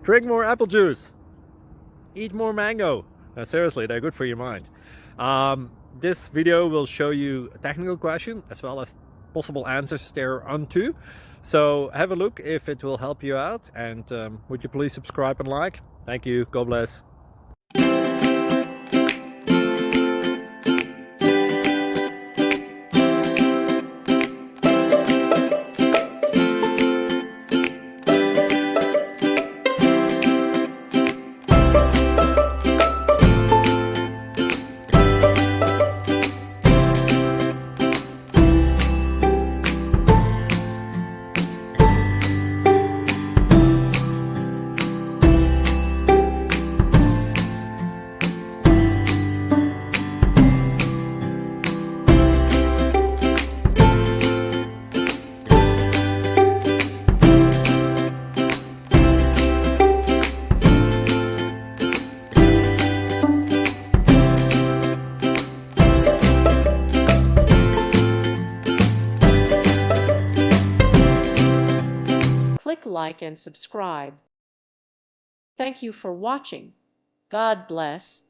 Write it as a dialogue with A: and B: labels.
A: Drink more apple juice. Eat more mango. No, seriously, they're good for your mind. This video will show you a technical question as well as possible answers thereunto. So have a look if it will help you out, and would you please subscribe and like? Thank you. God bless.
B: Click like and subscribe. Thank you for watching. God bless.